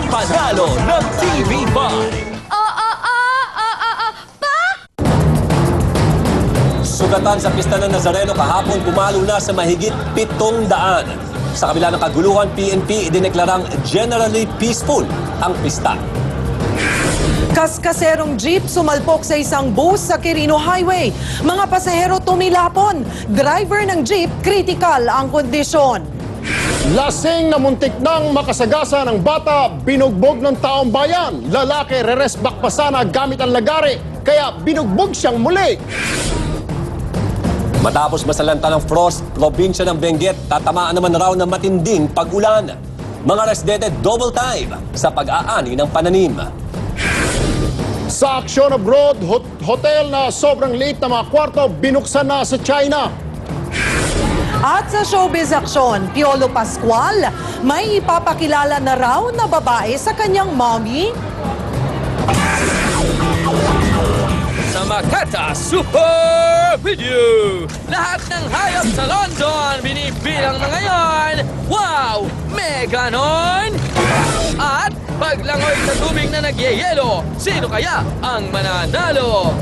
Panalo ng TV5. Sugatan sa pista ng Nazareno kahapon pumalo na sa mahigit 700. Sa kabila ng kaguluhan, PNP idineklarang generally peaceful ang pista. Kaskaserong jeep sumalpok sa isang bus sa Quirino Highway. Mga pasahero tumilapon. Driver ng jeep, critical ang kondisyon. Lasing na muntik nang makasagasa ng bata, binugbog ng taong bayan. Lalaki reresbak pa sana gamit ang lagari, kaya binugbog siyang muli. Matapos masalanta ng frost, probinsya ng Benguet, tatamaan naman raw ng matinding pag-ulan. Mga residente double time sa pag-aani ng pananim. Sa aksyon abroad, hotel na sobrang liit na mga kwarto, binuksan na sa China. At sa showbiz aksyon, Piolo Pascual, may ipapakilala na raw na babae sa kanyang mommy. Sa Makata Super Video! Lahat ng hayop sa London binibilang na ngayon! Wow! Meganon! At paglangoy sa tubig na nagyeyelo, sino kaya ang mananalo?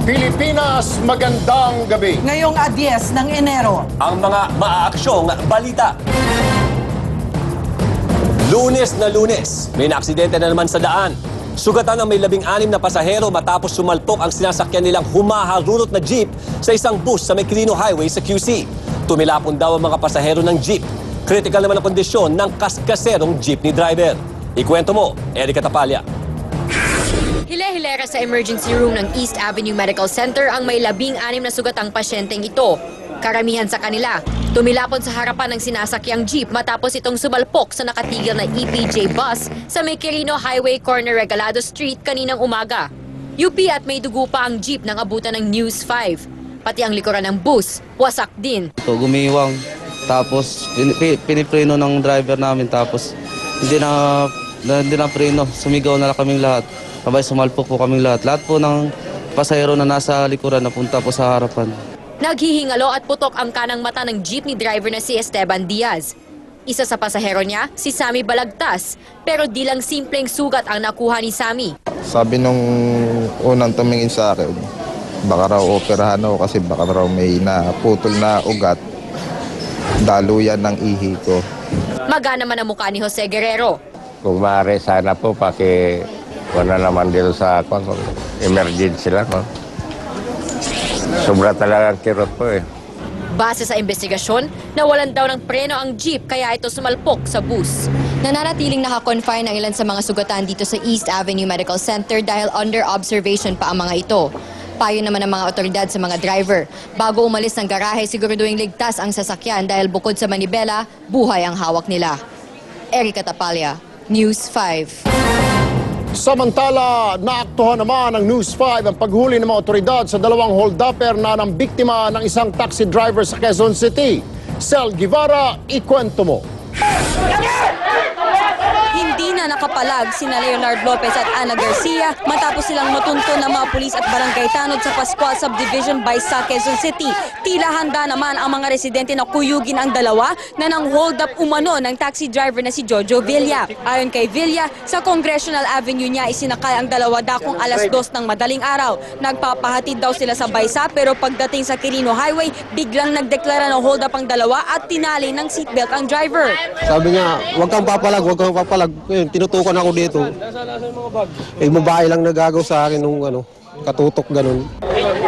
Pilipinas, magandang gabi. Ngayong 10 ng Enero. Ang mga maaaksyong balita. Lunes na Lunes, may naaksidente na naman sa daan. Sugatan ang may 16 na pasahero matapos sumalpok ang sinasakyan nilang humaharurot na jeep sa isang bus sa may Quirino Highway sa QC. Tumilapon daw ang mga pasahero ng jeep. Critical naman ang kondisyon ng kaskaserong jeepney driver. Ikwento mo, Erica Tapalya. Hile-hilera sa emergency room ng East Avenue Medical Center ang may 16 na sugatang pasyenteng ito. Karamihan sa kanila, tumilapon sa harapan ng sinasakyang jeep matapos itong sumalpok sa nakatigil na EPJ bus sa may Quirino Highway corner Regalado Street kaninang umaga. UP at may dugo pa ang jeep nang abutan ng News 5. Pati ang likuran ng bus, wasak din. Gumiwang, tapos pinipreno ng driver namin, tapos hindi na preno, sumigaw na lang kaming lahat. Sabay sumalpok po kaming lahat. Lahat po ng pasahero na nasa likuran napunta po sa harapan. Naghihingalo at putok ang kanang mata ng jeepney driver na si Esteban Diaz. Isa sa pasahero niya, si Sammy Balagtas, pero di lang simpleng sugat ang nakuha ni Sammy. Sabi nung unang tumingin sa akin, baka raw operahan ako kasi baka raw may naputol na ugat, daluyan ng ihi ko. Maga naman ang mukha ni Jose Guerrero. Kung maaari sana po wala naman dito sa emergency lang. Sobra talaga ang kirot po eh. Base sa investigasyon, nawalan daw ng preno ang jeep kaya ito sumalpok sa bus. Nananatiling naka-confine ang ilan sa mga sugatan dito sa East Avenue Medical Center dahil under observation pa ang mga ito. Payo naman ng mga otoridad sa mga driver. Bago umalis ng garahe, siguraduhin ligtas ang sasakyan dahil bukod sa manibela, buhay ang hawak nila. Erica Tapalya, News 5. Samantala, naaktuhan naman ng News 5 ang paghuli ng mga otoridad sa dalawang hold-upper na ng biktima ng isang taxi driver sa Quezon City. Sel Guevara, ikwento mo. Hindi na nakapalag sina Leonard Lopez at Ana Garcia matapos silang matunton ng mga pulis at barangay tanod sa Pascual Subdivision by sa Quezon City. Tila handa naman ang mga residente na kuyugin ang dalawa na nang hold up umano ng taxi driver na si Jojo Villa. Ayon kay Villa, sa Congressional Avenue niya isinakay ang dalawa dakong alas 2 ng madaling araw. Nagpapahatid daw sila sa Baysa pero pagdating sa Quirino Highway, biglang nagdeklara ng hold up ang dalawa at tinali ng seatbelt ang driver. Sabi niya, huwag kang papalag, huwag kang papalag. Ngayon, tinutukan ako dito. Babae lang nagagaw sa akin nung katutok ganun.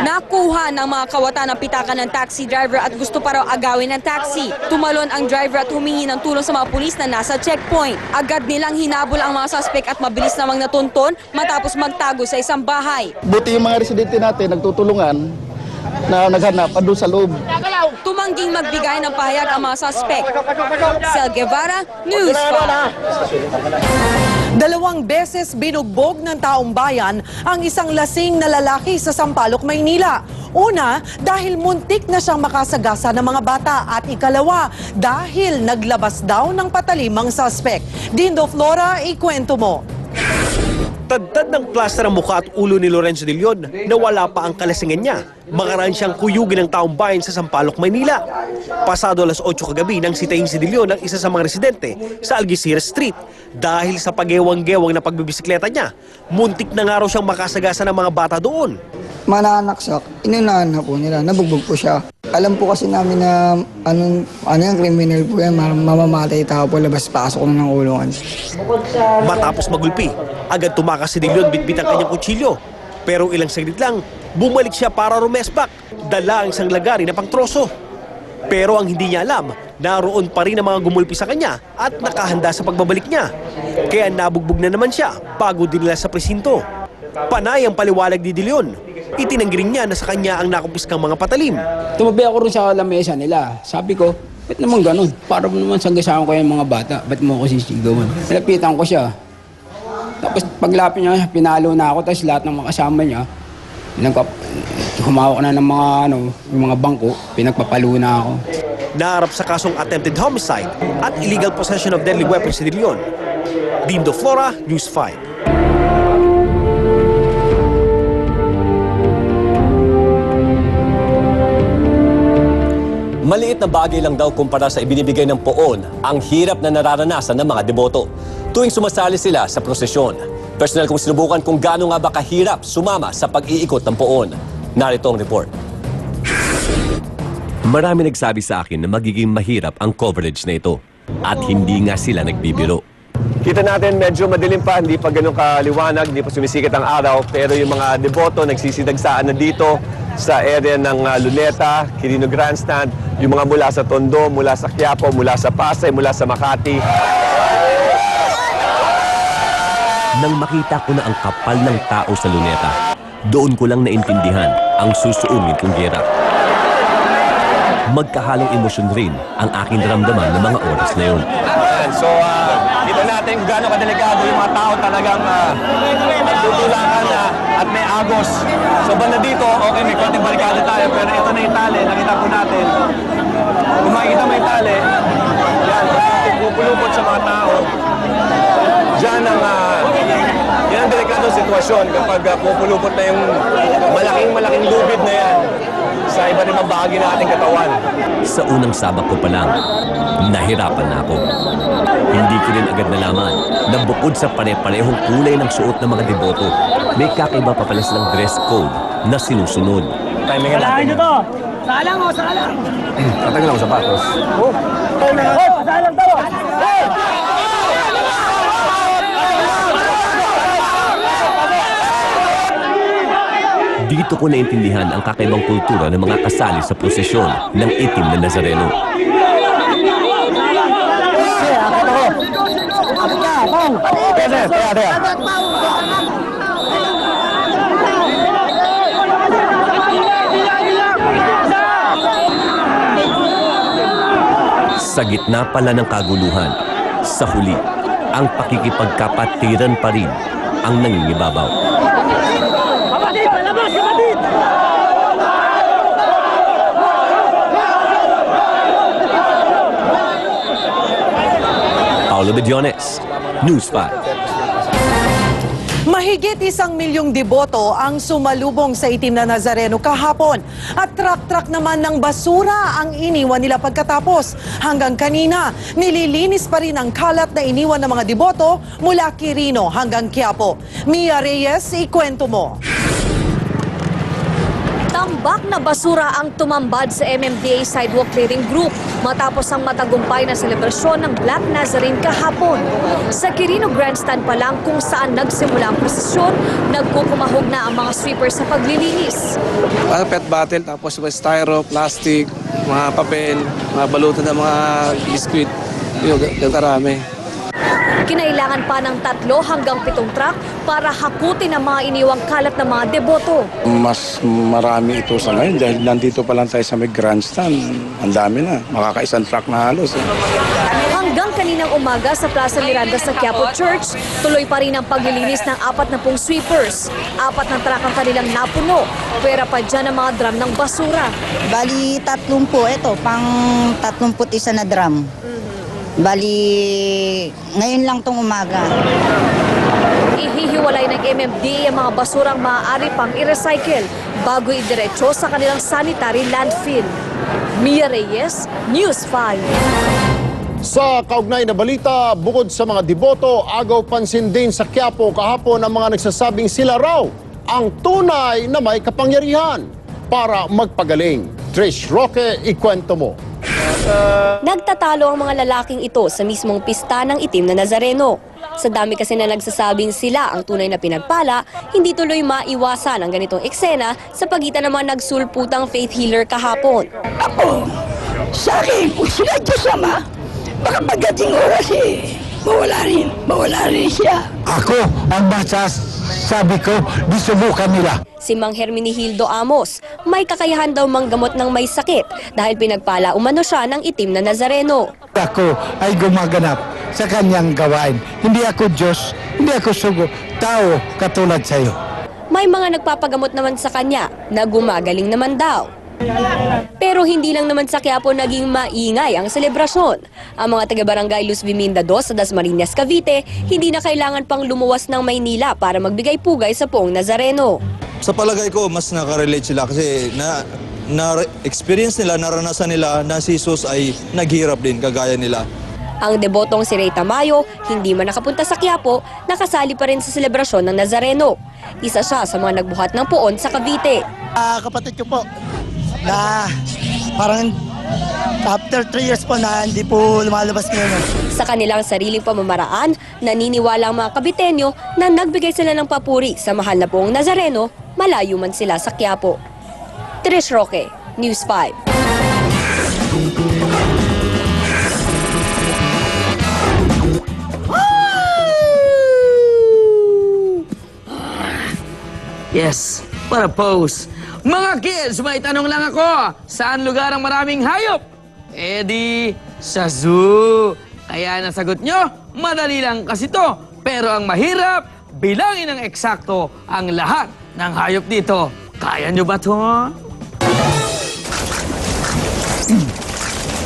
Nakuha ng mga kawatan ng pitaka ng taxi driver at gusto pa raw agawin ng taxi. Tumalon ang driver at humingi ng tulong sa mga pulis na nasa checkpoint. Agad nilang hinabol ang mga suspect at mabilis namang natunton matapos magtago sa isang bahay. Buti yung mga residente natin nagtutulungan na naghanap doon sa loob. Tumangging magbigay ng pahayag ang mga suspect. Sel Guevara, News 5. 2 beses binugbog ng taong bayan ang isang lasing na lalaki sa Sampaloc, Maynila. Una, dahil muntik na siyang makasagasa ng mga bata, at ikalawa, dahil naglabas daw ng patalim ang suspect. Dindo Flora, ikwento mo. Tadtad ng plaster ang mukha at ulo ni Lorenzo de Leon na wala pa ang kalasingan niya. Makaraan siyang kuyugin ng taong bayan sa Sampaloc, Maynila. Pasado alas 8 kagabi nang sitayin si de Leon ng isa sa mga residente sa Algeciras Street. Dahil sa pagewang-gewang na pagbibisikleta niya, muntik na nga raw siyang makasagasa ng mga bata doon. Mananaksak, inunahan na po nila, nabugbog po siya. Alam po kasi namin na ano yung criminal po yan, mamamatay tao po, labas-pasok ng kulungan. Matapos magulpi, agad tumakas si de Leon bitbit ang kanyang kutsilyo. Pero ilang saglit lang, bumalik siya para rumesbak, dala ang isang lagari na pangtroso. Pero ang hindi niya alam, naroon pa rin ang mga gumulpi sa kanya at nakahanda sa pagbabalik niya. Kaya nabugbog na naman siya bago dinila sa presinto. Panay ang paliwanag ni de Leon. Itinanggi rin niya na sa kanya ang nakumpiskang mga patalim. Tumabi ako rin sa lamesa nila. Sabi ko, ba't naman ganun? Para naman sanggasaan ko yung mga bata. Ba't mo ako sisigawan? Nilapitan ko siya. Tapos paglapit niya, pinalo na ako. Tapos lahat ng mga kasama niya, humawak na ng mga, yung mga bangko, pinagpapalo na ako. Naharap sa kasong attempted homicide at illegal possession of deadly weapons si de Leon. Dindo Flora, News 5. Maliit na bagay lang daw kumpara sa ibinibigay ng poon ang hirap na nararanasan ng mga deboto tuwing sumasali sila sa prosesyon. Personal kong sinubukan kung gaano nga ba kahirap sumama sa pag-iikot ng poon. Narito ang report. Marami nagsabi sa akin na magiging mahirap ang coverage na ito at hindi nga sila nagbibiro. Kita natin medyo madilim pa, hindi pa ganun kaliwanag, hindi pa sumisikat ang araw, pero yung mga deboto nagsisidagsaan na dito sa area ng Luneta, Quirino Grandstand, yung mga mula sa Tondo, mula sa Quiapo, mula sa Pasay, mula sa Makati. Nang makita ko na ang kapal ng tao sa Luneta, doon ko lang naintindihan ang susuungin kong gera. Magkahalong emosyon rin ang aking naramdaman ng mga oras na yun. So, kita natin kung gaano kadelikado yung mga tao talagang nagtutulakan at may agos. So, banda dito, okay, may konting barikada tayo, pero ito na yung tali, nakita po natin. Kung makikita mo yung tali, yan, pupulupot sa mga tao. Diyan yan ang delikadong sitwasyon kapag pupulupot na yung malaking lubid na yan sa iba't ibang bahagi ng ating katawan. Sa unang sabak ko pa lang, nahirapan na ako. Hindi ko rin agad nalaman na bukod sa pare-parehong kulay ng suot ng mga deboto, may kakaiba pa pala silang dress code na sinusunod. Timingan natin. Salahin nyo to! Salang o, salang! Tatagal ako sapatos. Oh! Salang to! Dito ko naintindihan ang kakaibang kultura ng mga kasali sa prosesyon ng itim na Nazareno. Sa gitna pala ng kaguluhan, sa huli, ang pakikipagkapatiran pa rin ang nangingibabaw. Paulo Bediones, News 5. Mahigit 1 milyong deboto ang sumalubong sa itim na Nazareno kahapon. At truck-truck naman ng basura ang iniwan nila pagkatapos. Hanggang kanina, nililinis pa rin ang kalat na iniwan ng mga deboto mula Quirino hanggang Quiapo. Mia Reyes, ikwento mo. Tambak na basura ang tumambad sa MMDA Sidewalk Clearing Group matapos ang matagumpay na selebrasyon ng Black Nazarene kahapon. Sa Quirino Grandstand pa lang kung saan nagsimula ang prosesyon, nagkukumahog na ang mga sweepers sa paglilinis. PET bottle, tapos styro, plastic, mga papel, mga balutan ng mga biskuit. Yung karami. Kinailangan pa ng 3 hanggang 7 truck para hakutin ang mga iniwang kalat ng mga deboto. Mas marami ito sa ngayon dahil nandito pa lang tayo sa may grandstand. Ang dami na, makakaisang truck na halos. Hanggang kanina kaninang umaga sa Plaza Miranda sa Quiapo Church, tuloy pa rin ang paglilinis ng 40 sweepers. 4 ng truck ang kanilang napuno. Pwera pa dyan ang mga drum ng basura. Bali, 30 po. Ito, pang 31 na drum. Bali, ngayon lang tong umaga. Ihihiwalay ng MMDA ang mga basurang maaari pang i-recycle bago idiretso sa kanilang sanitary landfill. Mia Reyes, News 5. Sa kaugnay na balita, bukod sa mga deboto, agaw pansin din sa Quiapo kahapon ang mga nagsasabing sila raw ang tunay na may kapangyarihan para magpagaling. Trish Roque, ikwento mo. Nagtatalo ang mga lalaking ito sa mismong pista ng itim na Nazareno. Sa dami kasi na nagsasabing sila ang tunay na pinagpala, hindi tuloy maiwasan ang ganitong eksena sa pagitan ng mga nagsulputang faith healer kahapon. Ako, sa akin, kung sila Diyos Ama, baka pagdating oras mawala rin siya. Ako ang sabi ko, disubukan nila. Si Mang Hermenihildo Amos, may kakayahan daw manggamot ng may sakit dahil pinagpala umano siya ng itim na Nazareno. Ako ay gumaganap sa kanyang gawain. Hindi ako Diyos, hindi ako sugo, tao katulad sa iyo. May mga nagpapagamot naman sa kanya na gumagaling naman daw. Pero hindi lang naman sa Quiapo naging maingay ang selebrasyon. Ang mga taga-barangay Luz Biminda 2 sa Dasmariñas, Cavite, hindi na kailangan pang lumuwas ng Maynila para magbigay pugay sa Poong Nazareno. Sa palagay ko, mas nakarelate sila kasi na-experience nila, naranasan nila na si Jesus ay naghirap din kagaya nila. Ang debotong si Rey Tamayo, hindi man nakapunta sa Quiapo, nakasali pa rin sa selebrasyon ng Nazareno. Isa siya sa mga nagbuhat ng poon sa Cavite. Kapatid ko po, na parang after 3 years po na hindi po lumalabas ngayon. Sa kanilang sariling pamamaraan, naniniwala ang mga Caviteño na nagbigay sila ng papuri sa mahal na Poong Nazareno, malayo man sila sa Quiapo. Trish Roque, News 5. Yes, para pose. Mga kids, may tanong lang ako. Saan lugar ang maraming hayop? Eh di, sa zoo. Kaya nasagot nyo, madali lang kasi to. Pero ang mahirap, bilangin ng eksakto ang lahat ng hayop dito. Kaya nyo ba to?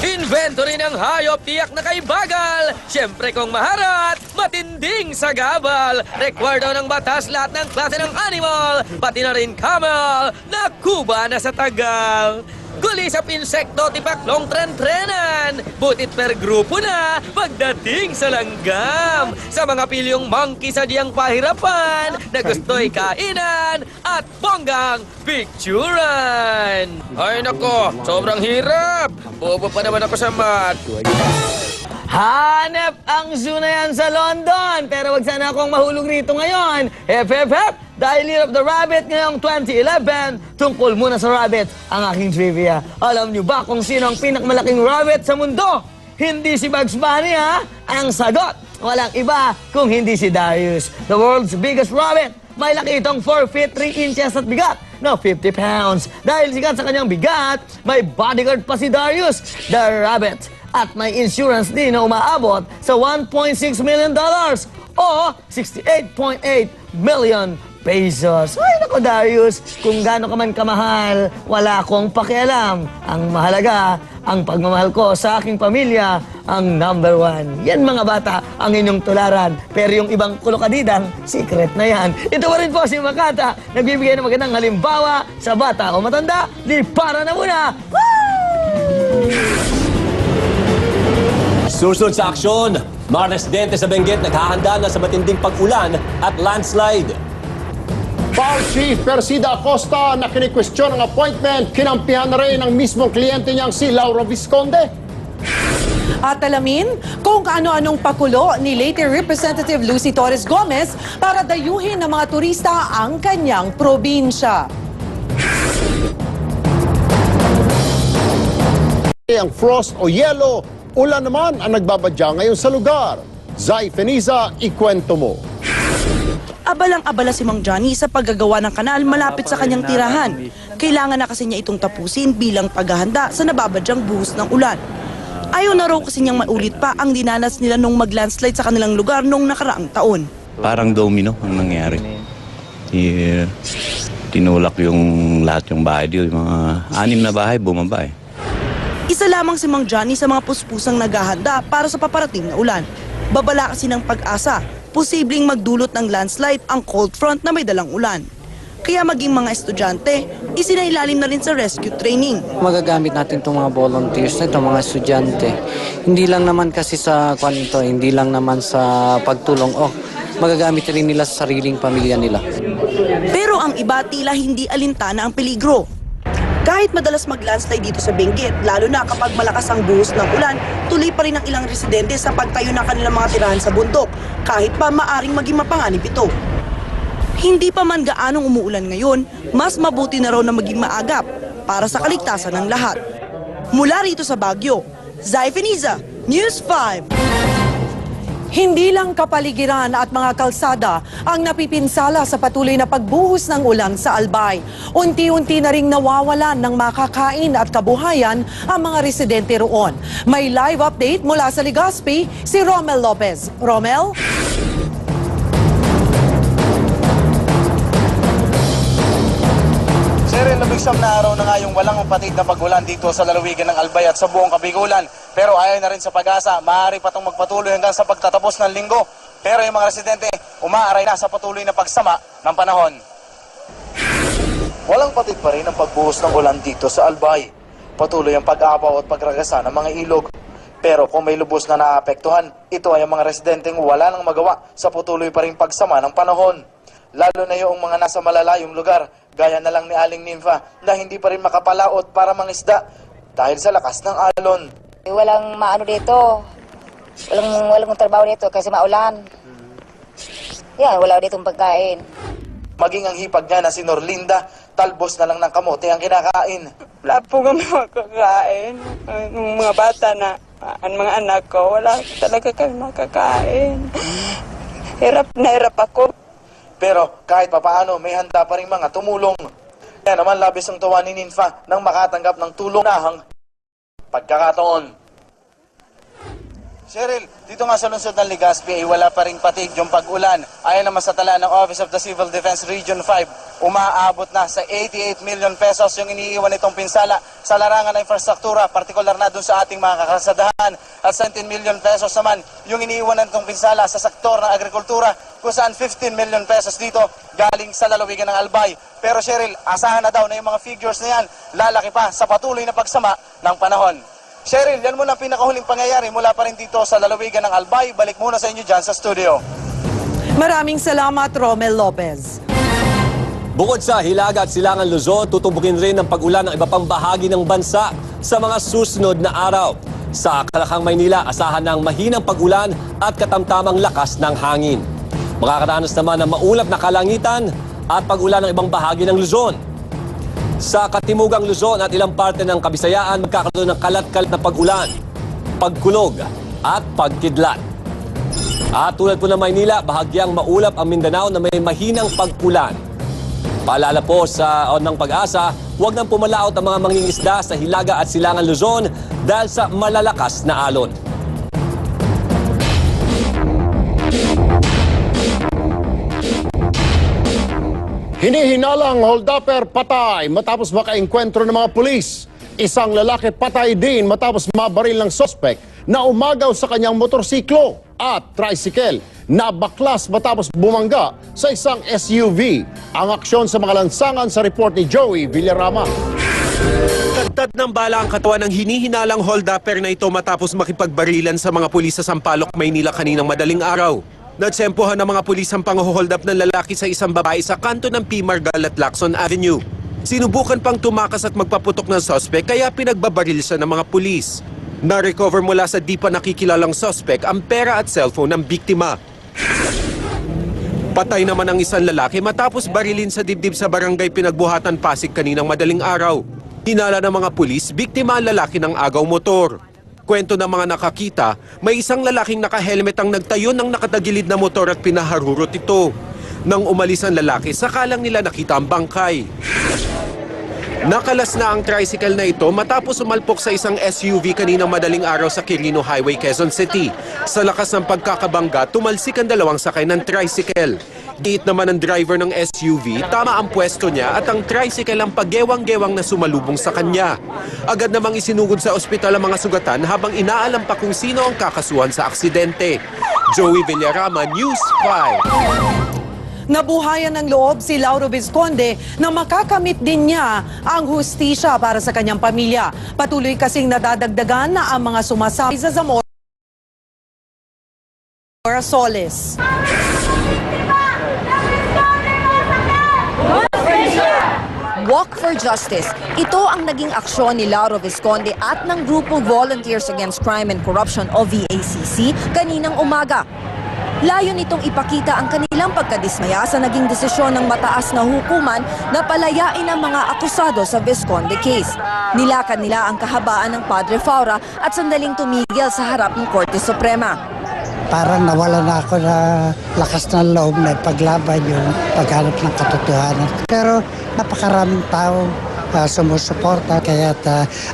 Inventory ng hayop, tiyak na kay bagal. Siyempre kung maharat, matinding sagabal. Required daw ng batas lahat ng klase ng animal, pati na rin camel, nakuba na sa tagal. Gulisap insekto, tipaklong tren-trenan. Butit per grupo na pagdating sa langgam. Sa mga pilyong monkey sa diyang pahirapan na gusto'y kainan at bonggang picturan. Ay nako, sobrang hirap. Bobo pa naman ako sa math. Hanep ang zoo na yan sa London. Pero wag sana akong mahulog rito ngayon. Hep, hep, hep! Dahil Year of the Rabbit ngayong 2011, tungkol muna sa rabbit ang aking trivia. Alam niyo ba kung sino ang pinakamalaking rabbit sa mundo? Hindi si Bugs Bunny, ha? Ang sagot, walang iba kung hindi si Darius. The world's biggest rabbit. May laki itong 4 feet 3 inches at bigat na 50 pounds. Dahil sikat sa kanyang bigat, may bodyguard pa si Darius, the rabbit. At may insurance din na umaabot sa $1.6 million o 68.8 million pesos. Ay, naku, Darius, kung gaano ka man kamahal, wala akong pakialam. Ang mahalaga, ang pagmamahal ko sa aking pamilya, ang number 1. Yan, mga bata, ang inyong tularan. Pero yung ibang kulokadidang, secret na yan. Ito pa rin po si Makata, nagbibigay ng magandang halimbawa sa bata o matanda. Di para na muna! Susunod sa aksyon, mga residente sa Benguet naghahanda na sa matinding pag-ulan at landslide. Fire Chief Persida Acosta na kinikwestiyon ang appointment, kinampihan na rin ang mismong kliyente niyang si Laura Visconde. At alamin kung ano-anong pakulo ni late Representative Lucy Torres Gomez para dayuhin ng mga turista ang kanyang probinsya. Ang frost o yelo, ulan naman ang nagbabadya ngayon sa lugar. Zai Feniza, ikwento mo. Abalang-abala si Mang Johnny sa paggagawa ng kanal malapit sa kanyang tirahan. Kailangan na kasi niya itong tapusin bilang paghahanda sa nababadyang buhos ng ulan. Ayaw na raw kasi niyang maulit pa ang dinanas nila nung mag-landslide sa kanilang lugar nung nakaraang taon. Parang domino ang nangyari. Tinulak yung lahat yung bahay dito. Yung mga 6 na bahay bumaba eh. Isa lamang si Mang Johnny sa mga puspusang naghahanda para sa paparating na ulan. Babala kasi ng Pag-asa, posibleng magdulot ng landslide ang cold front na may dalang ulan. Kaya maging mga estudyante, isinailalim na rin sa rescue training. Magagamit natin itong mga volunteers na itong mga estudyante. Hindi lang naman kasi sa kwanto, hindi lang naman sa pagtulong. Magagamit rin nila sa sariling pamilya nila. Pero ang iba tila hindi alintana ang peligro. Kahit madalas mag-landslide dito sa Benguet, lalo na kapag malakas ang buhos ng ulan, tuloy pa rin ang ilang residente sa pagtayo ng kanilang mga tirahan sa bundok, kahit pa maaring maging mapanganib ito. Hindi pa man gaanong umuulan ngayon, mas mabuti na raw na maging maagap para sa kaligtasan ng lahat. Mula rito sa Baguio, Zai Feniza, News 5. Hindi lang kapaligiran at mga kalsada ang napipinsala sa patuloy na pagbuhos ng ulan sa Albay. Unti-unti na ring nawawalan ng makakain at kabuhayan ang mga residente roon. May live update mula sa Legazpi, si Romel Lopez. Romel? Cheryl, labing-siyam na araw na nga yung walang patid na pagulan dito sa lalawigan ng Albay at sa buong Kabigulan. Pero ayon na rin sa Pag-asa, maaari pa itong magpatuloy hanggang sa pagtatapos ng linggo. Pero yung mga residente, umaaray na sa patuloy na pagsama ng panahon. Walang patid pa rin ang pagbuhos ng ulan dito sa Albay. Patuloy ang pag-apaw at pagragasa ng mga ilog. Pero kung may lubos na naapektuhan, ito ay ang mga residenteng wala nang magawa sa patuloy pa rin pagsama ng panahon. Lalo na yung mga nasa malalayong lugar, gaya na lang ni Aling Ninfa na hindi pa rin makapalaot para mangisda dahil sa lakas ng alon. Walang maano dito, walang trabaho dito kasi maulan. Yan, wala ditong pagkain. Maging ang hipag niya na si Norlinda, talbos na lang ng kamote ang kinakain. Wala po kami makakain. Yung mga bata na, ang mga anak ko, wala talaga kami makakain. Hirap na hirap ako. Pero kahit papaano, may handa pa rin mga tumulong. Kaya naman labis ang tuwa ni Ninfa nang makatanggap ng tulong nahang pagkakataon. Cheryl, dito nga sa lungsod ng Legazpi ay wala pa ring patig yung pag-ulan. Ayon naman sa tala ng Office of the Civil Defense Region 5, umaabot na sa 88 million pesos yung iniiwan nitong pinsala sa larangan ng infrastruktura, partikular na dun sa ating mga kakasadahan. At 17 million pesos naman yung iniiwan nitong pinsala sa sektor ng agrikultura, kung saan 15 million pesos dito galing sa lalawigan ng Albay. Pero Cheryl, asahan na daw na yung mga figures na yan lalaki pa sa patuloy na pagsama ng panahon. Cheryl, yan muna ang pinakahuling pangyayari mula pa rin dito sa lalawigan ng Albay. Balik muna sa inyo dyan sa studio. Maraming salamat, Romel Lopez. Bukod sa Hilaga at Silangan Luzon, tutubukin rin ng pag-ulan ng iba pang bahagi ng bansa sa mga susunod na araw. Sa Kalakang, Maynila, asahan ng mahinang pag-ulan at katamtamang lakas ng hangin. Makakaranas naman ng maulap na kalangitan at pag-ulan ng ibang bahagi ng Luzon. Sa Katimugang Luzon at ilang parte ng Kabisayaan, magkakaroon ng kalat-kalat na pag-ulan, pagkulog at pagkidlat. At tulad po ng Maynila, bahagyang maulap ang Mindanao na may mahinang pag-ulan. Paalala po ng Pag-asa, huwag nang pumalaot ang mga mangingisda sa Hilaga at Silangan Luzon dahil sa malalakas na alon. Hinihinalang hold-upper patay matapos makaengkwentro ng mga pulis. Isang lalaki patay din matapos mabaril ng sospek na umagaw sa kanyang motorsiklo at tricycle na baklas matapos bumangga sa isang SUV. Ang aksyon sa mga lansangan sa report ni Joey Villarama. Tagtad ng bala ang katawan ng hinihinalang hold-upper na ito matapos makipagbarilan sa mga pulis sa Sampaloc, Maynila kaninang madaling araw. Natsempohan ng mga pulis ang pang-hold up ng lalaki sa isang babae sa kanto ng P. Margal at Lacson Avenue. Sinubukan pang tumakas at magpaputok ng sospek kaya pinagbabaril siya ng mga pulis. Na-recover mula sa di pa nakikilalang sospek ang pera at cellphone ng biktima. Patay naman ang isang lalaki matapos barilin sa dibdib sa barangay Pinagbuhatan, Pasig kaninang madaling araw. Hinala ng mga pulis, biktima ang lalaki ng agaw motor. Kwento ng mga nakakita, may isang lalaking naka-helmet ang nagtayo ng nakatagilid na motor at pinaharurot ito. Nang umalis ang lalaki, saka lang nila nakita ang bangkay. Nakalas na ang tricycle na ito matapos umalpok sa isang SUV kaninang madaling araw sa Quirino Highway, Quezon City. Sa lakas ng pagkakabangga, tumalsik ang dalawang sakay ng tricycle. Giit naman ang driver ng SUV, tama ang pwesto niya at ang tricycle ang paggewang-gewang na sumalubong sa kanya. Agad namang isinugod sa ospital ang mga sugatan habang inaalam pa kung sino ang kakasuhan sa aksidente. Joey Villarama, News 5. Nabuhayan ng loob si Lauro Vizconde na makakamit din niya ang hustisya para sa kanyang pamilya. Patuloy kasing nadadagdagan na ang mga sumasabi sa Zamora Solis. Walk for Justice. Ito ang naging aksyon ni Lauro Vizconde at ng grupo Volunteers Against Crime and Corruption o VACC kaninang umaga. Layon nitong ipakita ang kanilang pagkadismaya sa naging desisyon ng mataas na hukuman na palayain ang mga akusado sa Vizconde case. Nilakad nila ang kahabaan ng Padre Faura at sandaling tumigil sa harap ng Korte Suprema. Parang nawala na ako na lakas ng loob na paglaban yung paghanap ng katotohanan. Pero napakaraming tao sumusuporta, kaya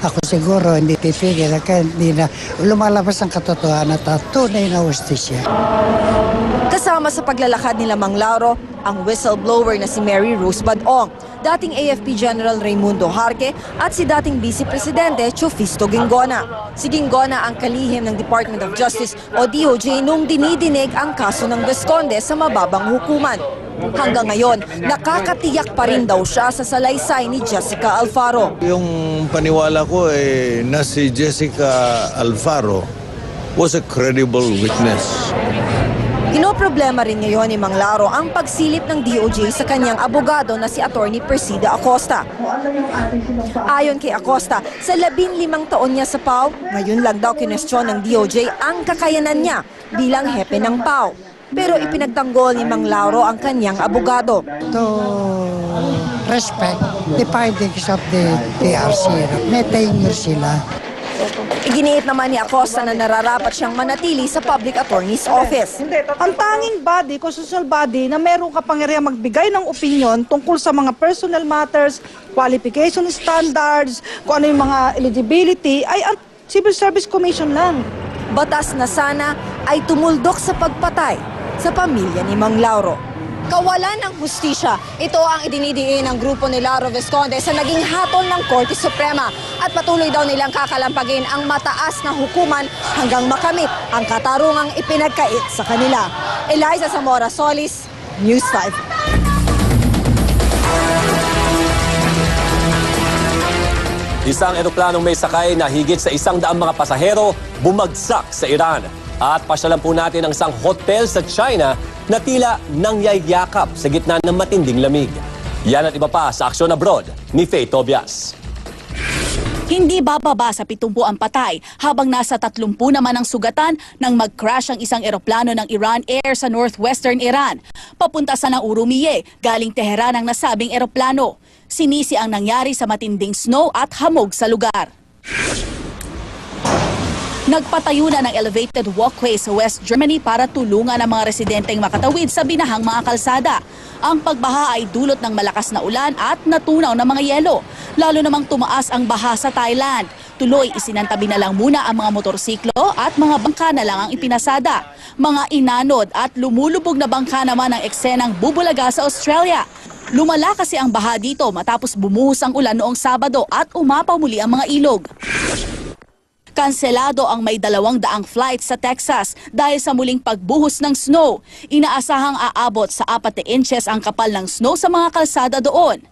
ako siguro hindi titigil, kaya hindi na lumalabas ang katotohanan at tunay na hustisya. Kasama sa paglalakad nila Mang Lauro, ang whistleblower na si Mary Rose Badong, dating AFP General Raimundo Jarque at si dating Vice Presidente Chofisto Ginggona. Si Ginggona ang kalihim ng Department of Justice o DOJ nung dinidinig ang kaso ng Vizconde sa mababang hukuman. Hanggang ngayon, nakakatiyak pa rin daw siya sa salaysay ni Jessica Alfaro. Yung paniwala ko na si Jessica Alfaro was a credible witness. Pinoproblema rin ngayon ni Mang Lauro ang pagsilip ng DOJ sa kanyang abogado na si Attorney Persida Acosta. Ayon kay Acosta, sa 15 taon niya sa PAO, ngayon lang daw kinestyon ng DOJ ang kakayanan niya bilang hepe ng PAO. Pero ipinagtanggol ni Mang Lauro ang kanyang abogado. To respect the findings of the PRC, may tenure sila. Iginiit naman ni Acosta na nararapat siyang manatili sa Public Attorney's Office. Ang tanging body, constitutional body, na merong kapangyarihan magbigay ng opinion tungkol sa mga personal matters, qualification standards, kung ano yung mga eligibility, ay ang Civil Service Commission lang. Batas na sana ay tumuldok sa pagpatay sa pamilya ni Mang Lauro. Kawalan ng hustisya, ito ang idinidiin ng grupo ni Lauro Vizconde sa naging hatol ng Korte Suprema at patuloy daw nilang kakalampagin ang mataas na hukuman hanggang makamit ang katarungang ipinagkait sa kanila. Eliza Zamora Solis, News 5. Isang eroplanong may sakay na higit sa 100 mga pasahero bumagsak sa Iran. At pasyalan po natin ang isang hotel sa China na tila nangyayakap sa gitna ng matinding lamig. Yan at iba pa sa Aksyon Abroad ni Faye Tobias. Hindi bababa sa 70 ang patay habang nasa 30 naman ang sugatan nang mag-crash ang isang eroplano ng Iran Air sa northwestern Iran. Papunta sa ng Urumqi, galing Tehran ang nasabing eroplano. Sinisi ang nangyari sa matinding snow at hamog sa lugar. Nagpatayo na ng elevated walkway sa West Germany para tulungan ang mga residenteng makatawid sa binahang mga kalsada. Ang pagbaha ay dulot ng malakas na ulan at natunaw ng mga yelo. Lalo namang tumaas ang baha sa Thailand. Tuloy isinantabi na lang muna ang mga motorsiklo at mga bangka na lang ang ipinasada. Mga inanod at lumulubog na bangka naman ang eksenang bubulaga sa Australia. Lumala kasi ang baha dito matapos bumuhos ang ulan noong Sabado at umapaw muli ang mga ilog. Kanselado ang may 200 flights sa Texas dahil sa muling pagbuhos ng snow. Inaasahang aabot sa 4 inches ang kapal ng snow sa mga kalsada doon.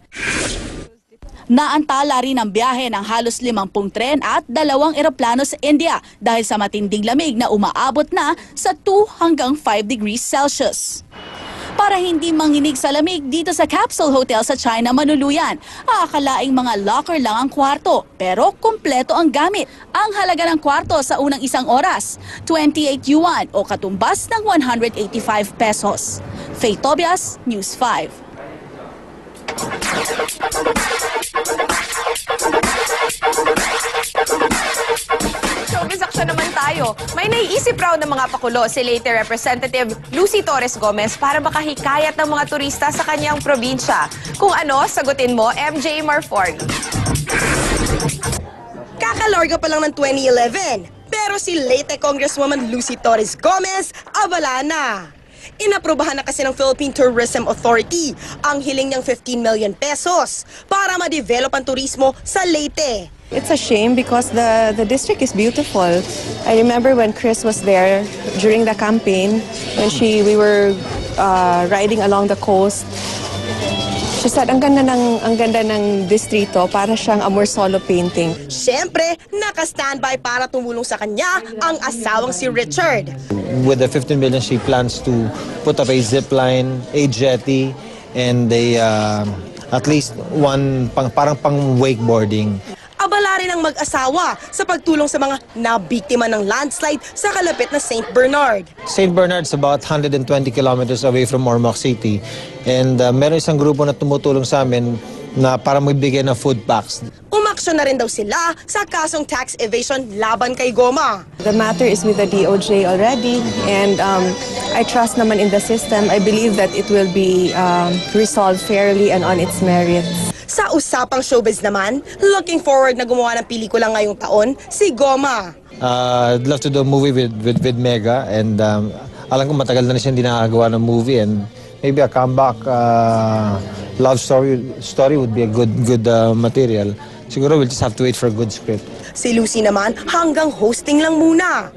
Naantala rin ang biyahe ng halos 50 tren at 2 eroplano sa India dahil sa matinding lamig na umaabot na sa 2 hanggang 5 degrees Celsius. Para hindi manginig sa lamig dito sa Capsule Hotel sa China manuluyan, aakalaing mga locker lang ang kwarto pero kumpleto ang gamit. Ang halaga ng kwarto sa unang isang oras, 28 yuan o katumbas ng 185 pesos. Faye Tobias, News 5. Showbiz action naman tayo. tayo. May naiisip raw ng mga pakulo si Leyte Representative Lucy Torres Gomez para makahikayat ng mga turista sa kanyang probinsya. Kung ano, sagutin mo, MJ Marfori. Kakalorga pa lang ng 2011, pero si Leyte Congresswoman Lucy Torres Gomez abala na. Inaprobahan na kasi ng Philippine Tourism Authority ang hiling niyang 15 million pesos para ma-develop ang turismo sa Leyte. It's a shame because the district is beautiful. I remember when Chris was there during the campaign, when we were riding along the coast. She said, ang ganda ng distrito, para siyang Amor Solo painting. Siyempre, naka-standby para tumulong sa kanya ang asawang si Richard. With the 15 million, she plans to put up a zip line, a jetty, and at least one parang pang wakeboarding. Abala rin ang mag-asawa sa pagtulong sa mga nabiktima ng landslide sa kalapit na St. Bernard. St. Bernard's about 120 kilometers away from Ormoc City. And meron isang grupo na tumutulong sa amin na para magbigay ng food packs. Umaksyon na rin daw sila sa kasong tax evasion laban kay Goma. The matter is with the DOJ already, and I trust naman in the system. I believe that it will be resolved fairly and on its merits. Sa usapang showbiz naman, looking forward na gumawa ng pelikula ngayong taon, si Goma. I'd love to do a movie with Mega, and alam ko matagal na siya hindi nakagawa ng movie, and maybe a comeback love story would be a good material. Siguro we'll just have to wait for a good script. Si Lucy naman hanggang hosting lang muna.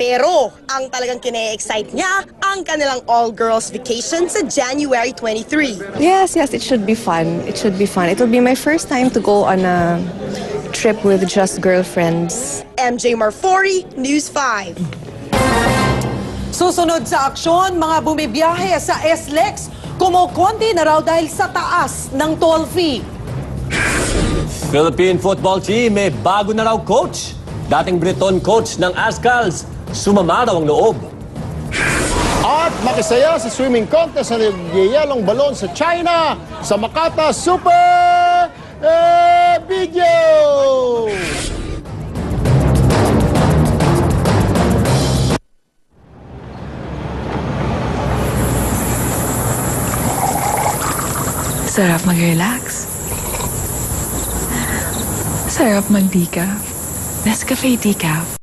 Pero ang talagang kine-excite niya ang kanilang all-girls vacation sa January 23. Yes, it should be fun. It should be fun. It will be my first time to go on a trip with just girlfriends. MJ Marfori, News 5. Susunod sa aksyon, mga bumibiyahe sa SLEX, kumukonti na raw dahil sa taas ng toll fee. Philippine football team may bago na raw coach. Dating Briton coach ng Azcals, sumama raw ang loob. At makisaya sa swimming contest na nagyayalong balon sa China sa Makata Super Video! Sarap mag-relax. Sarap mag-decaf. Nescafe Decaf.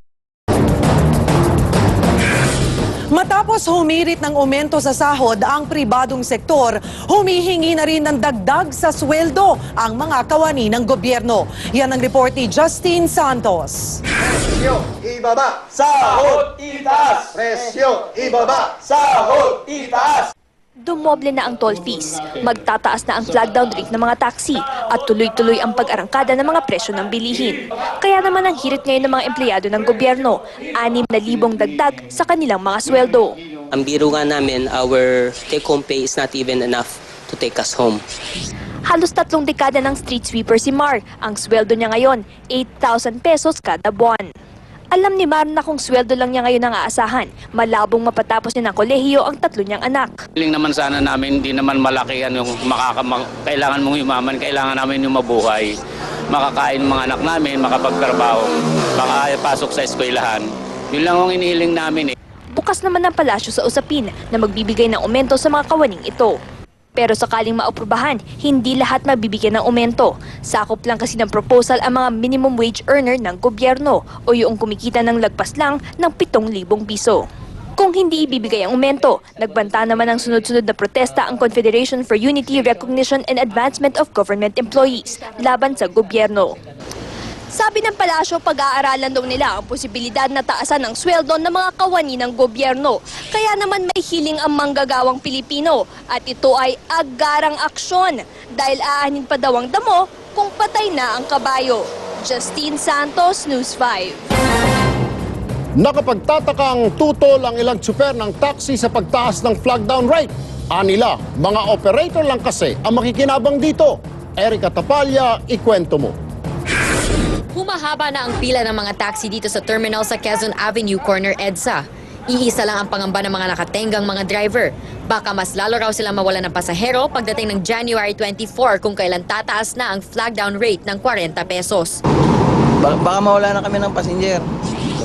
Matapos humirit ng aumento sa sahod ang pribadong sektor, humihingi na rin ng dagdag sa sweldo ang mga kawani ng gobyerno. Yan ang report ni Justin Santos. Presyo ibaba, sahod itaas! Presyo ibaba, sahod itaas! Dumoble na ang toll fees, magtataas na ang flag down rate ng mga taxi at tuloy-tuloy ang pag-arangkada ng mga presyo ng bilihin. Kaya naman ang hirit ngayon ng mga empleyado ng gobyerno, 6,000 dagdag sa kanilang mga sweldo. Ang biro nga namin, our take-home pay is not even enough to take us home. Halos 3 dekada ng street sweeper si Mar. Ang sweldo niya ngayon, 8,000 pesos kada buwan. Alam ni Mar na kung sweldo lang niya ngayon ang aasahan, malabong mapatapos niya ng kolehiyo ang 3 niyang anak. Hiling naman sana namin, hindi naman malaki yung kailangan mong yumaman, kailangan namin yung mabuhay. Makakain ng mga anak namin, makapagtrabaho, makapasok sa eskwelahan. Yun lang ang inihiling namin eh. Bukas naman ang palasyo sa usapin na magbibigay ng aumento sa mga kawaning ito. Pero sakaling maaprubahan, hindi lahat mabibigyan ng aumento. Sakop lang kasi ng proposal ang mga minimum wage earner ng gobyerno o yung kumikita ng lagpas lang ng 7,000 piso. Kung hindi ibibigay ang aumento, nagbanta naman ang sunod-sunod na protesta ang Confederation for Unity, Recognition and Advancement of Government Employees laban sa gobyerno. Sabi ng palasyo, pag-aaralan daw nila ang posibilidad na taasan ng sweldo ng mga kawani ng gobyerno. Kaya naman may hiling ang manggagawang Pilipino at ito ay agarang aksyon dahil aanin pa daw ang damo kung patay na ang kabayo. Justine Santos, News 5. Nakapagtatakang tutol ang ilang tsuper ng taxi sa pagtaas ng flag down rate. Anila, mga operator lang kasi ang makikinabang dito. Erica Tapalya, ikwento mo. Humahaba na ang pila ng mga taxi dito sa terminal sa Quezon Avenue Corner EDSA. Iisa lang ang pangamba ng mga nakatenggang mga driver. Baka mas lalo raw sila mawala ng pasahero pagdating ng January 24 kung kailan tataas na ang flag down rate ng 40 pesos. Baka mawala na kami ng passenger.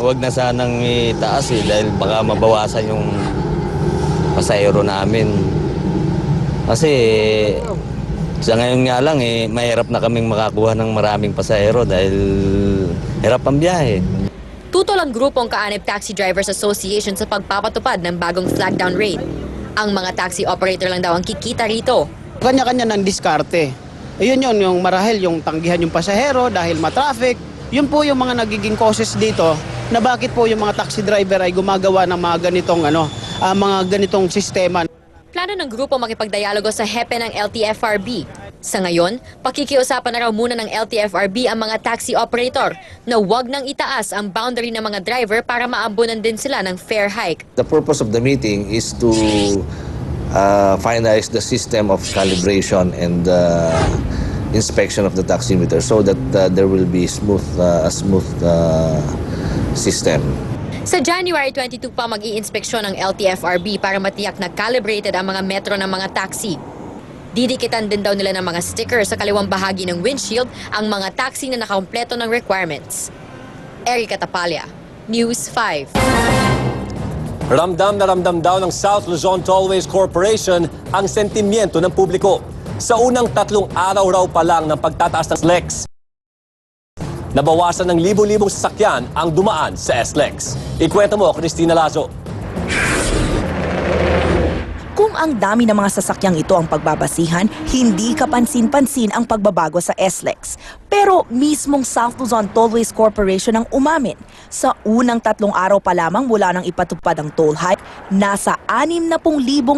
wag na sanang itaas dahil baka mabawasan yung pasahero namin. Kasi sa ngayon nga lang mahirap na kaming makakuha ng maraming pasahero dahil hirap ang biyahe. Tutol ang grupong Kaanib Taxi Drivers Association sa pagpapatupad ng bagong flag down rate. Ang mga taxi operator lang daw ang kikita rito. Kanya-kanya ng diskarte. Ayun yun, yung marahil yung tanggihan yung pasahero dahil matraffic. Yun po yung mga nagiging causes dito na bakit po yung mga taxi driver ay gumagawa ng mga ganitong sistema. Plano ng grupo makipagdialogo sa hepe ng LTFRB. Sa ngayon, pakikiusapan na raw muna ng LTFRB ang mga taxi operator na wag nang itaas ang boundary ng mga driver para maambunan din sila ng fare hike. The purpose of the meeting is to finalize the system of calibration and inspection of the taximeter so that there will be a smooth system. Sa January 22 pa mag-iinspeksyon ng LTFRB para matiyak na calibrated ang mga metro ng mga taxi. Didikitan din daw nila ng mga sticker sa kaliwang bahagi ng windshield ang mga taxi na nakakumpleto ng requirements. Erica Tapalya, News 5. Ramdam na ramdam daw ng South Luzon Tollways Corporation ang sentimiento ng publiko. Sa unang 3 araw raw pa lang ng pagtataas ng SLEX, nabawasan ng libo-libong sasakyan ang dumaan sa SLEX. Ikwento mo, Cristina Lazo. Kung ang dami ng mga sasakyang ito ang pagbabasihan, hindi kapansin-pansin ang pagbabago sa SLEX. Pero mismong South Luzon Tollways Corporation ang umamin. Sa unang 3 araw pa lamang mula nang ipatupad ang toll hike, nasa 60,000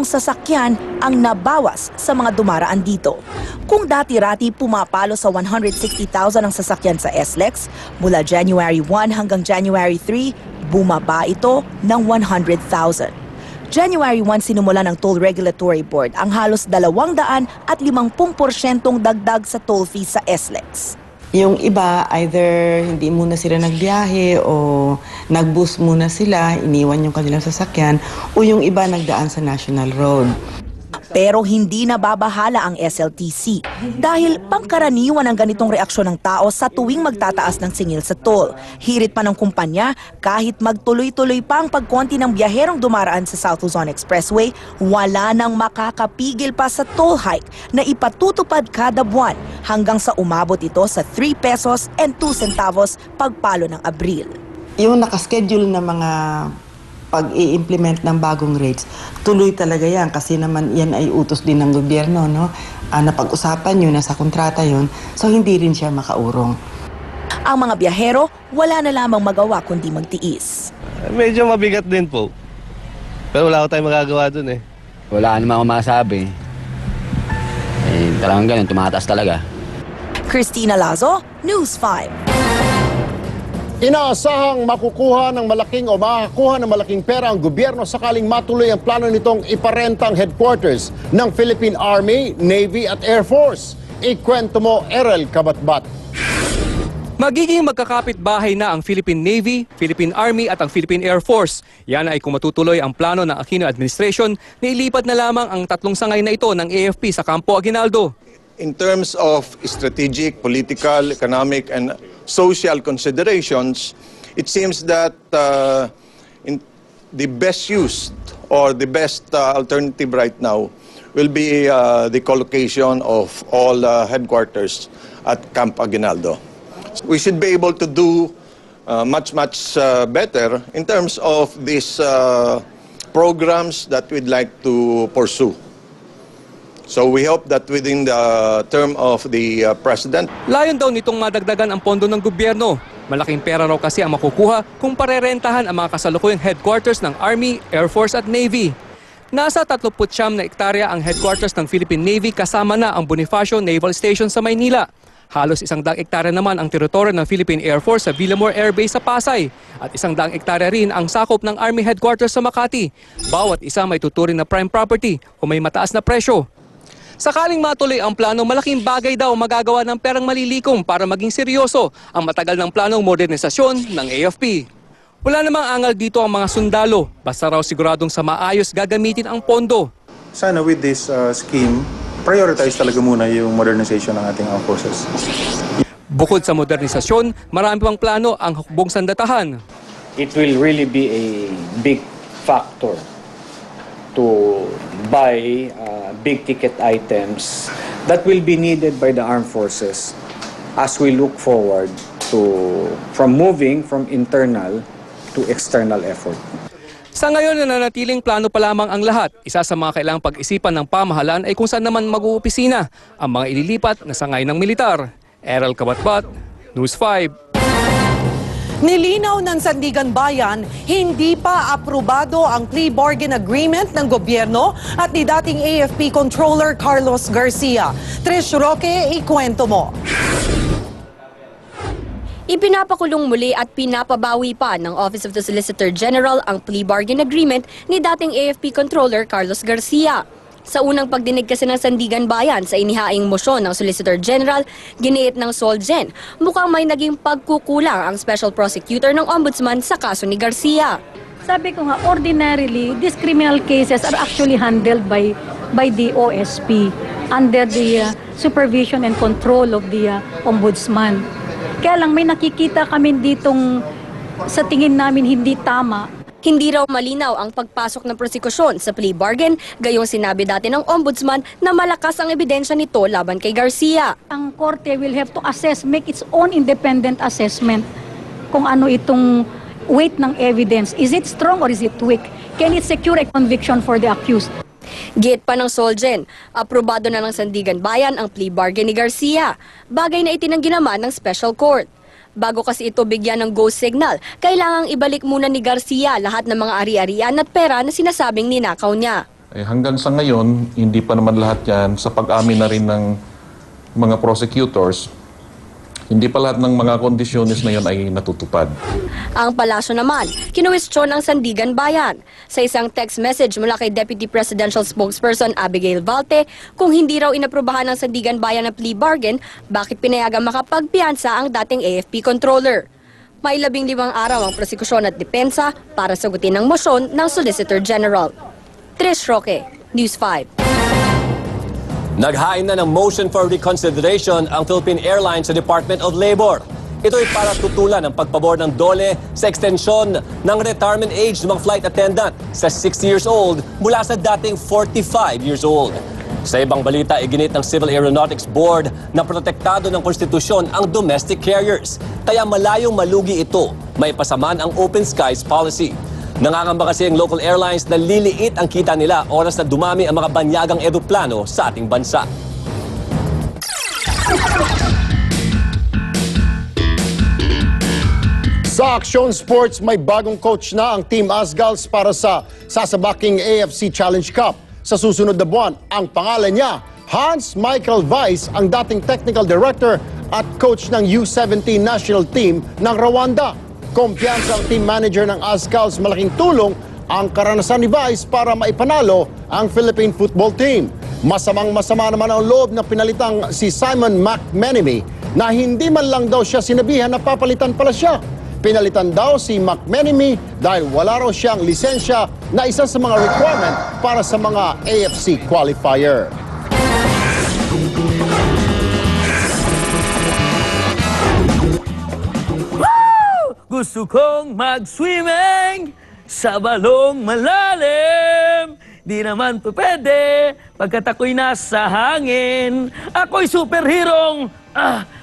sasakyan ang nabawas sa mga dumaraan dito. Kung dati-rati pumapalo sa 160,000 ang sasakyan sa SLEX, mula January 1 hanggang January 3, bumaba ito ng 100,000. January 1 sinumula ng Toll Regulatory Board ang halos 250% dagdag sa toll fee sa SLEX. Yung iba, either hindi muna sila nagbiyahe o nag-bus muna sila, iniwan yung kanilang sasakyan, o yung iba nagdaan sa National Road. Pero hindi nababahala ang SLTC dahil pangkaraniwan ang ganitong reaksyon ng tao sa tuwing magtataas ng singil sa toll. Hirit pa ng kumpanya, kahit magtuloy-tuloy pa ang pagkonti ng biyaherong dumaraan sa South Luzon Expressway, wala nang makakapigil pa sa toll hike na ipatutupad kada buwan hanggang sa umabot ito sa 3 pesos and 2 centavos pagpalo ng Abril. Yung nakaschedule na mga pag-i-implement ng bagong rates, tuloy talaga yan kasi naman yan ay utos din ng gobyerno, no? Napag-usapan yun, nasa kontrata yun, so hindi rin siya makaurong. Ang mga biyahero, wala na lamang magawa kundi magtiis. Medyo mabigat din po. Pero wala ko tayong magagawa dun eh. Wala naman akong masabi. Talagang ganun, tumataas talaga. Cristina Lazo, News 5. Inaasahang makukuha ng malaking o makakuha ng malaking pera ang gobyerno sakaling matuloy ang plano nitong iparentang headquarters ng Philippine Army, Navy at Air Force. Ikwento mo, Erel Kabatbat. Magiging magkakapit-bahay na ang Philippine Navy, Philippine Army at ang Philippine Air Force. Yan ay kung matutuloy ang plano ng Aquino Administration na ilipat na lamang ang 3 sangay na ito ng AFP sa Campo Aguinaldo. In terms of strategic, political, economic, and social considerations, it seems that the best use or the best alternative right now will be the collocation of all headquarters at Camp Aguinaldo. We should be able to do much better in terms of these programs that we'd like to pursue. So we hope that within the term of the President. Layon daw nitong madagdagan ang pondo ng gobyerno. Malaking pera raw kasi ang makukuha kung parerentahan ang mga kasalukuyang headquarters ng Army, Air Force at Navy. Nasa 39 na hektarya ang headquarters ng Philippine Navy kasama na ang Bonifacio Naval Station sa Maynila. Halos 100 hektarya naman ang teritoryo ng Philippine Air Force sa Villamor Air Base sa Pasay. At 100 hektarya rin ang sakop ng Army Headquarters sa Makati. Bawat isa may tuturing na prime property o may mataas na presyo. Sakaling matuloy ang plano, malaking bagay daw magagawa ng perang malilikom para maging seryoso ang matagal ng planong modernisasyon ng AFP. Wala namang angal dito ang mga sundalo, basta raw siguradong sa maayos gagamitin ang pondo. Sana with this scheme, prioritize talaga muna yung modernization ng ating armed forces. Bukod sa modernisasyon, marami pang plano ang hukbong sandatahan. it will really be a big factor to buy big-ticket items that will be needed by the armed forces as we look forward from moving from internal to external effort. Sa ngayon, nananatiling plano pa lamang ang lahat. Isa sa mga kailangang pag-isipan ng pamahalaan ay kung saan naman mag-uupisina ang mga ililipat na sangay ng militar. Errol Kabatbat, News 5. Nilinaw ng Sandigan Bayan, hindi pa aprobado ang plea bargain agreement ng gobyerno at ni dating AFP Controller Carlos Garcia. Trish Roque, ikwento mo. Ipinapakulong muli at pinapabawi pa ng Office of the Solicitor General ang plea bargain agreement ni dating AFP Controller Carlos Garcia. Sa unang pagdinig kasi ng Sandigan Bayan sa inihaing mosyon ng Solicitor General, giniit ng Solgen, mukhang may naging pagkukulang ang Special Prosecutor ng Ombudsman sa kaso ni Garcia. Sabi ko nga, ordinarily, these criminal cases are actually handled by the OSP under the supervision and control of the Ombudsman. Kaya lang may nakikita kami ditong sa tingin namin hindi tama. Hindi raw malinaw ang pagpasok ng prosekusyon sa plea bargain, gayong sinabi dati ng Ombudsman na malakas ang ebidensya nito laban kay Garcia. Ang korte will have to assess, make its own independent assessment kung ano itong weight ng evidence. Is it strong or is it weak? Can it secure a conviction for the accused? Giit pa ng Solgen, aprobado na ng Sandigan Bayan ang plea bargain ni Garcia, bagay na itinanggi naman ng Special Court. Bago kasi ito bigyan ng go signal, kailangang ibalik muna ni Garcia lahat ng mga ari-arian at pera na sinasabing ninakaw niya. Hanggang sa ngayon, hindi pa naman lahat yan sa pag-amin na rin ng mga prosecutors. Hindi pa lahat ng mga kondisyones na yun ay natutupad. Ang palasyo naman, kinuwestiyon ang Sandigan Bayan. Sa isang text message mula kay Deputy Presidential Spokesperson Abigail Valte, kung hindi raw inaprubahan ng Sandigan Bayan na plea bargain, bakit pinayagang makapagpiyansa ang dating AFP Controller? May 15 araw ang prosekusyon at depensa para sagutin ang mosyon ng Solicitor General. Trish Roque, News 5. Naghain na ng motion for reconsideration ang Philippine Airlines sa Department of Labor. Ito ay para tutulan ang pagpabor ng DOLE sa extensyon ng retirement age ng mga flight attendant sa 60 years old mula sa dating 45 years old. Sa ibang balita, iginit ng Civil Aeronautics Board na protektado ng konstitusyon ang domestic carriers. Kaya malayong malugi ito, may pasaman ang open skies policy. Nangangamba kasi ang local airlines na liliit ang kita nila oras na dumami ang mga banyagang eroplano sa ating bansa. Sa Action Sports, may bagong coach na ang Team Asgals para sa sasabaking AFC Challenge Cup. Sa susunod na buwan, ang pangalan niya, Hans Michael Weiss, ang dating technical director at coach ng U17 national team ng Rwanda. Kumpiyansa ang team manager ng Asgals, malaking tulong ang karanasan ni Weiss para maipanalo ang Philippine football team. Masamang-masama naman ang loob na pinalitang si Simon McMenemy na hindi man lang daw siya sinabihan na papalitan pala siya. Pinalitan daw si McMenemy dahil wala raw siyang lisensya na isa sa mga requirement para sa mga AFC qualifier. Gusto kong mag-swimming sa balong malalim. Di naman po pwede pagkat ako'y nasa hangin. Ako'y superhero,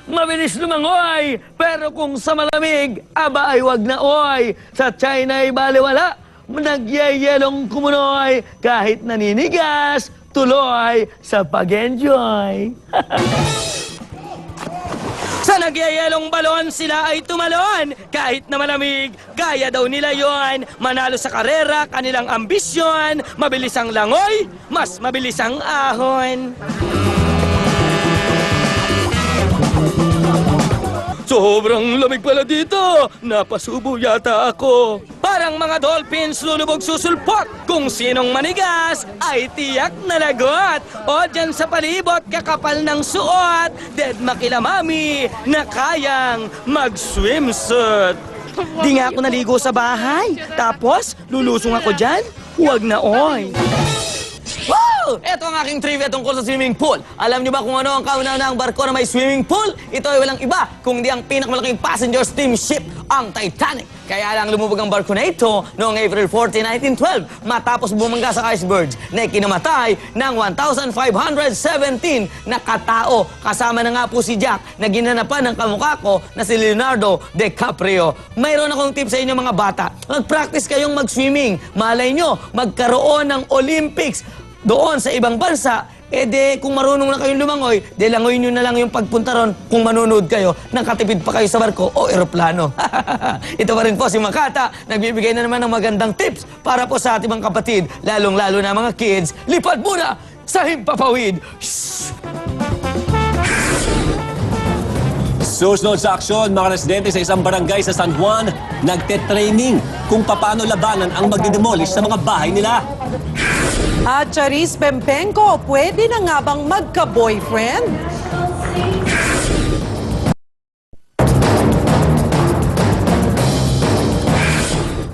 mabilis lumangoy. Pero kung sa malamig, aba ay wag na oy. Sa China ay baliwala, nagyayelong kumunoy. Kahit naninigas, tuloy sa pag-enjoy. Sa nagyayelong balon, sila ay tumalon. Kahit na malamig, kaya daw nila yon. Manalo sa karera, kanilang ambisyon. Mabilis ang langoy, mas mabilis ang ahon. Sobrang lamig pala dito. Napasubo yata ako. Parang mga dolphins lulubog susulpot. Kung sinong manigas ay tiyak na lagot. O dyan sa palibot kakapal ng suot. Dead makilamami na kayang mag-swimsuit. Di nga ako naligo sa bahay. Tapos lulusong ako dyan. Huwag na oy. Woo! Woo! Ito ang aking trivia tungkol sa swimming pool. Alam niyo ba kung ano ang kauna-unahang barko na may swimming pool? Ito ay walang iba kundi ang pinakamalaking passenger steamship, ang Titanic. Kaya lang lumubog ang barko na ito noong April 14, 1912 matapos bumangga sa icebergs na ikinamatay ng 1,517 na katao. Kasama na nga po si Jack na ginanapan ng kamukha ko na si Leonardo DiCaprio. Mayroon akong tip sa inyo mga bata. Mag-practice kayong mag-swimming. Malay nyo, magkaroon ng Olympics doon sa ibang bansa. Kung marunong na kayong lumangoy, langoy nyo na lang yung pagpunta ron kung manonood kayo, nakatipid pa kayo sa barko o eroplano. Ito pa rin po si Makata, nagbibigay na naman ng magandang tips para po sa ating mga kapatid, lalong-lalo na mga kids. Lipad muna sa Himpapawid! Shhh! Susunod sa aksyon, mga residente sa isang barangay sa San Juan, nagte-training kung paano labanan ang magdidemolish sa mga bahay nila. At Charis Pempenko, pwede na nga bang magka-boyfriend?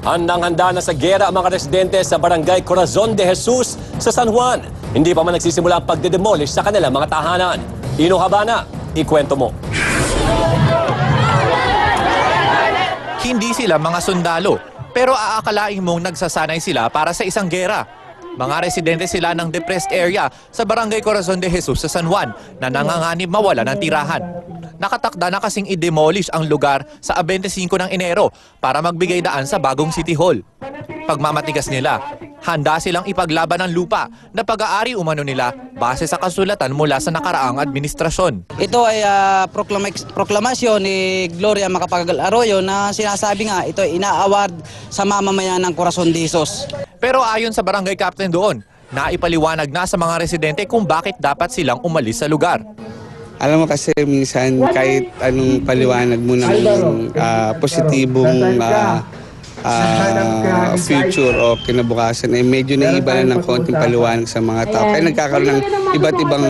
Handang-handa na sa gera ang mga residente sa barangay Corazon de Jesus sa San Juan. Hindi pa man nagsisimula ang pagdidemolish sa kanilang mga tahanan. Ino Habana, ikwento mo. Hindi sila mga sundalo, pero aakalaing mong nagsasanay sila para sa isang gera. Mga residente sila ng depressed area sa barangay Corazon de Jesus sa San Juan na nanganganib mawala ng tirahan. Nakatakda na kasing i-demolish ang lugar sa 25 ng Enero para magbigay daan sa bagong City Hall. Pagmamatigas nila, handa silang ipaglaban ng lupa na pag-aari umano nila base sa kasulatan mula sa nakaraang administrasyon. Ito ay proklamasyon ni Gloria Macapagal Arroyo na sinasabi nga ito ay ina-award sa mamamayan ng Corazon de Jesus. Pero ayon sa barangay captain doon, naipaliwanag na sa mga residente kung bakit dapat silang umalis sa lugar. Alam mo kasi minsan kahit anong paliwanag mo ng positibong future o kinabukasan ay medyo naiiba na ng konting paliwanag sa mga tao. Kaya nagkakaroon ng iba't ibang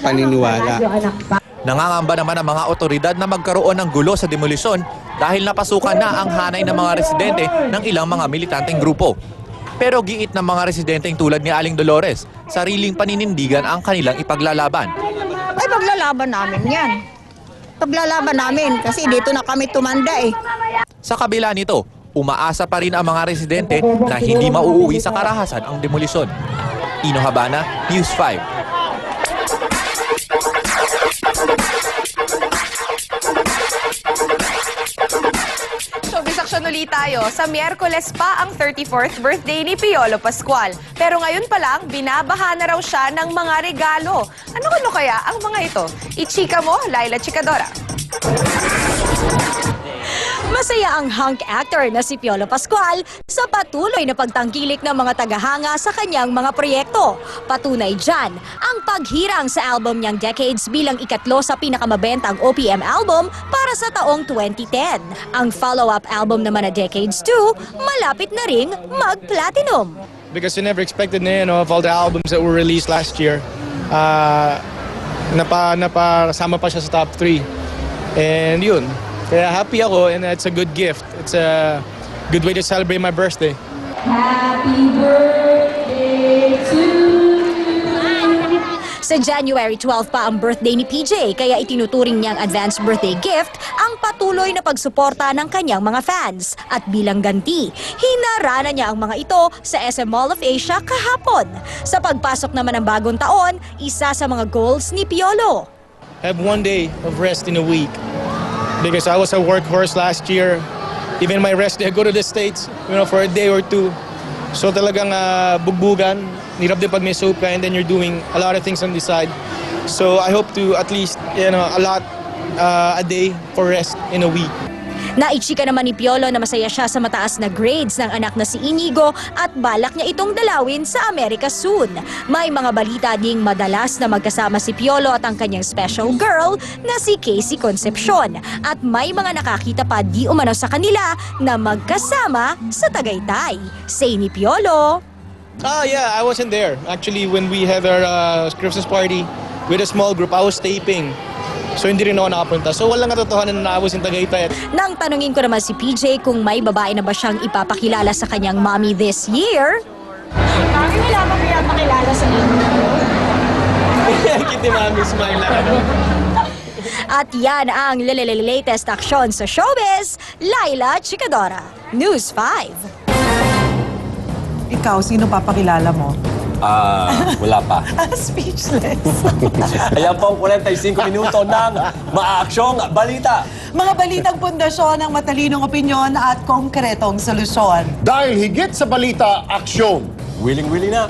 paniniwala. Nangangamba naman ang mga otoridad na magkaroon ng gulo sa demolisyon dahil napasukan na ang hanay ng mga residente ng ilang mga militanteng grupo. Pero giit ng mga residenteng tulad ni Aling Dolores, sariling paninindigan ang kanilang ipaglalaban. Ay, paglalaban namin yan. Paglalaban namin kasi dito na kami tumanda eh. Sa kabila nito, umaasa pa rin ang mga residente na hindi mauuwi sa karahasan ang demolisyon. Ino Habana, News 5. Showbiz action ulit tayo. Sa Miyerkules pa ang 34th birthday ni Piolo Pascual. Pero ngayon pa lang, binabaha na raw siya ng mga regalo. Ano kaya ang mga ito? Ichika mo, Laila Chikadora. Masaya ang hunk actor na si Piolo Pascual sa patuloy na pagtangkilik ng mga tagahanga sa kanyang mga proyekto. Patunay dyan ang paghirang sa album niyang Decades bilang ikatlo sa pinakamabentang OPM album para sa taong 2010. Ang follow-up album naman na Decades 2, malapit na ring mag-platinum. Because you never expected na of all the albums that were released last year, napasama pa siya sa top 3. And yun. Kaya happy ako and it's a good gift. It's a good way to celebrate my birthday. Happy birthday to you. Sa January 12 pa ang birthday ni PJ, kaya itinuturing niyang advance birthday gift ang patuloy na pagsuporta ng kanyang mga fans. At bilang ganti, hinarana niya ang mga ito sa SM Mall of Asia kahapon. Sa pagpasok naman ng bagong taon, isa sa mga goals ni Piolo. Have one day of rest in a week. Because I was a workhorse last year. Even my rest day, I go to the States, for a day or two. So talagang bugbugan, hirap din pag may soap ka and then you're doing a lot of things on the side. So I hope to at least, a day for rest in a week. Naichika naman ni Piolo na masaya siya sa mataas na grades ng anak na si Inigo at balak niya itong dalawin sa Amerika soon. May mga balita ding madalas na magkasama si Piolo at ang kanyang special girl na si Casey Concepcion. At may mga nakakita pa di umano sa kanila na magkasama sa Tagaytay. Say ni Piolo. Yeah, I wasn't there. Actually, when we had our Christmas party with a small group, I was taping. So hindi rin ako nakapunta. So walang katotohanan na naabos yung Tagaytay. Nang tanungin ko naman si PJ kung may babae na ba siyang ipapakilala sa kanyang mommy this year, Bakit nila makilala sa inyo? Kitty Mami, smile lang ako. At yan ang latest aksyon sa showbiz, Laila Chikadora, News 5. Ikaw, sino papakilala mo? Wala pa. Speechless. Ayan po ang 45 minuto ng Maaksyong Balita. Mga balitang pundasyon ng matalinong opinyon at konkretong solusyon. Dahil higit sa balita, aksyon. Willing-willing na.